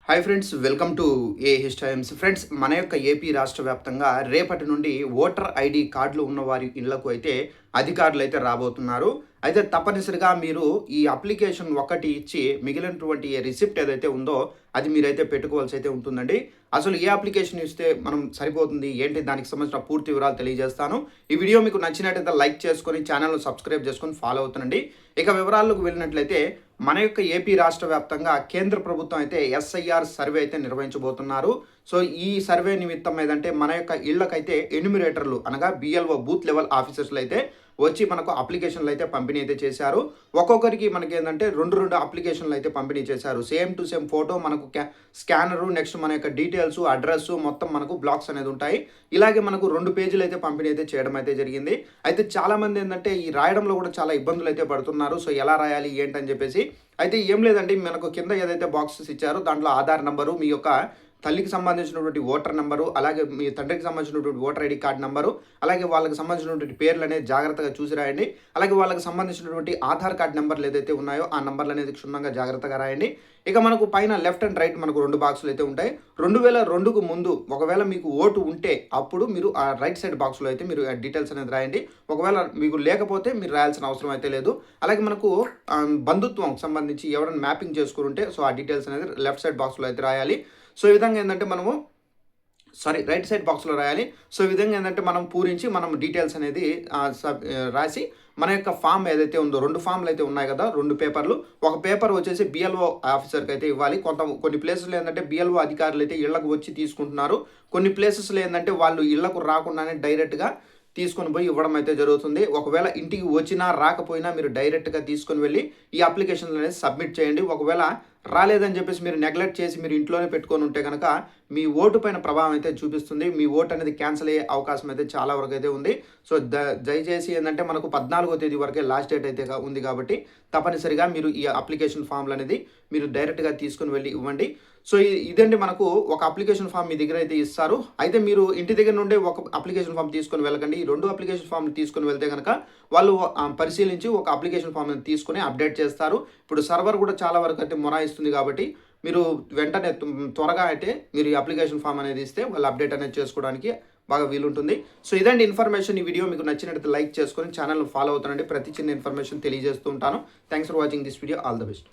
Hi friends, welcome to AH times. Friends, మన యొక్క AP రాష్ట్ర వ్యాప్తంగా రేపటి నుండి ఓటర్ ఐడి కార్డులు ఉన్న వారి ఇళ్లకు అయితే అధికారులు అయితే రాబోతున్నారు. అయితే తప్పనిసరిగా మీరు ఈ అప్లికేషన్ ఒకటి ఇచ్చి మిగిలినటువంటి రిసిప్ట్ ఏదైతే ఉందో అది మీరైతే పెట్టుకోవాల్సి అయితే ఉంటుందండి. అసలు ఏ అప్లికేషన్ ఇస్తే మనం సరిపోతుంది ఏంటి, దానికి సంబంధించిన పూర్తి వివరాలు తెలియజేస్తాను. ఈ వీడియో మీకు నచ్చినట్టయితే లైక్ చేసుకొని ఛానల్ను సబ్స్క్రైబ్ చేసుకొని ఫాలో అవుతుండండి. ఇక వివరాలకు వెళ్ళినట్లయితే మన యొక్క ఏపీ రాష్ట్ర వ్యాప్తంగా కేంద్ర ప్రభుత్వం అయితే ఎస్ఐఆర్ సర్వే అయితే నిర్వహించబోతున్నారు. సో ఈ సర్వే నిమిత్తం ఏదంటే మన యొక్క ఇళ్లకైతే ఎన్యూమిరేటర్లు అనగా బిఎల్ఓ బూత్ లెవెల్ ఆఫీసర్స్లు అయితే వచ్చి మనకు అప్లికేషన్లు అయితే పంపిణీ అయితే చేశారు. ఒక్కొక్కరికి మనకి ఏంటంటే రెండు అప్లికేషన్లు అయితే పంపిణీ చేశారు. సేమ్ టు సేమ్ ఫోటో మనకు స్కానరు, నెక్స్ట్ మన యొక్క డీటెయిల్స్, అడ్రస్ మొత్తం మనకు బ్లాక్స్ అనేది ఉంటాయి. ఇలాగే మనకు 2 పేజీలు అయితే పంపిణీ అయితే చేయడం అయితే జరిగింది. అయితే చాలామంది ఏంటంటే ఈ రాయడంలో కూడా చాలా ఇబ్బందులు అయితే పడుతున్నారు. సో ఎలా రాయాలి ఏంటని చెప్పేసి అయితే ఏం లేదండి, మనకు కింద ఏదైతే బాక్సెస్ ఇచ్చారో దాంట్లో ఆధార్ నంబరు, మీ యొక్క తల్లికి సంబంధించినటువంటి ఓటర్ నెంబరు, అలాగే మీ తండ్రికి సంబంధించినటువంటి ఓటర్ ఐడి కార్డు నెంబరు, అలాగే వాళ్ళకి సంబంధించినటువంటి పేర్లు అనేది జాగ్రత్తగా చూసి రాయండి. అలాగే వాళ్ళకి సంబంధించినటువంటి ఆధార్ కార్డు నెంబర్లు ఏదైతే ఉన్నాయో ఆ నెంబర్లు అనేది క్షుణ్ణంగా జాగ్రత్తగా రాయండి. ఇక మనకు పైన లెఫ్ట్ అండ్ రైట్ మనకు 2 బాక్సులు అయితే ఉంటాయి. 2002కు ముందు ఒకవేళ మీకు ఓటు ఉంటే అప్పుడు మీరు ఆ రైట్ సైడ్ బాక్స్లో అయితే మీరు డీటెయిల్స్ అనేది రాయండి. ఒకవేళ మీకు లేకపోతే మీరు రాయాల్సిన అవసరం అయితే లేదు. అలాగే మనకు బంధుత్వం సంబంధించి ఎవరైనా మ్యాపింగ్ చేసుకుని ఉంటే సో ఆ డీటెయిల్స్ అనేది లెఫ్ట్ సైడ్ బాక్స్లో అయితే రాయాలి. సో ఈ విధంగా ఏంటంటే మనము రైట్ సైడ్ బాక్స్లో రాయాలి. సో ఈ విధంగా ఏంటంటే మనం పూరించి మనం డీటెయిల్స్ అనేది రాసి మన యొక్క ఫామ్ ఏదైతే ఉందో 2 ఫామ్లు అయితే ఉన్నాయి కదా, 2 పేపర్లు. ఒక పేపర్ వచ్చేసి బిఎల్ఓ ఆఫీసర్కి అయితే ఇవ్వాలి. కొన్ని ప్లేసెస్లో ఏంటంటే బిఎల్ఓ అధికారులు అయితే ఇళ్లకు వచ్చి తీసుకుంటున్నారు. కొన్ని ప్లేసెస్లో ఏంటంటే వాళ్ళు ఇళ్లకు రాకుండానే డైరెక్ట్గా తీసుకొని పోయి ఇవ్వడం అయితే జరుగుతుంది. ఒకవేళ ఇంటికి వచ్చినా రాకపోయినా మీరు డైరెక్ట్గా తీసుకొని వెళ్ళి ఈ అప్లికేషన్ అనేది సబ్మిట్ చేయండి. ఒకవేళ రాలేదని చెప్పేసి మీరు నెగ్లెక్ట్ చేసి మీరు ఇంట్లోనే పెట్టుకొని ఉంటే కనుక మీ ఓటు పైన ప్రభావం అయితే చూపిస్తుంది. మీ ఓటు అనేది క్యాన్సిల్ అయ్యే అవకాశం అయితే చాలా వరకు అయితే ఉంది. సో దయచేసి ఏంటంటే మనకు 14వ తేదీ వరకే లాస్ట్ డేట్ అయితే ఉంది కాబట్టి తప్పనిసరిగా మీరు ఈ అప్లికేషన్ ఫామ్లు అనేది మీరు డైరెక్ట్గా తీసుకొని వెళ్ళి ఇవ్వండి. సో ఇదండి, మనకు ఒక అప్లికేషన్ ఫామ్ మీ దగ్గర అయితే ఇస్తారు. అయితే మీరు ఇంటి దగ్గర నుండే ఒక అప్లికేషన్ ఫామ్ తీసుకొని వెళ్ళకండి. ఈ 2 అప్లికేషన్ ఫామ్లు తీసుకొని వెళ్తే కనుక వాళ్ళు పరిశీలించి ఒక అప్లికేషన్ ఫామ్ తీసుకొని అప్డేట్ చేస్తారు. ఇప్పుడు సర్వర్ కూడా చాలా వరకు అయితే మొరాయిస్తుంది కాబట్టి మీరు వెంటనే త్వరగా అయితే మీరు ఈ అప్లికేషన్ ఫామ్ అనేది ఇస్తే వాళ్ళు అప్డేట్ అనేది చేసుకోవడానికి బాగా వీలుంటుంది. సో ఇదండి ఇన్ఫర్మేషన్. ఈ వీడియో మీకు నచ్చినట్లయితే లైక్ చేసుకొని ఛానల్ ఫాలో అవుతానండి. ప్రతి చిన్న ఇన్ఫర్మేషన్ తెలియజేస్తూ ఉంటాను. Thanks for watching this video. All the best.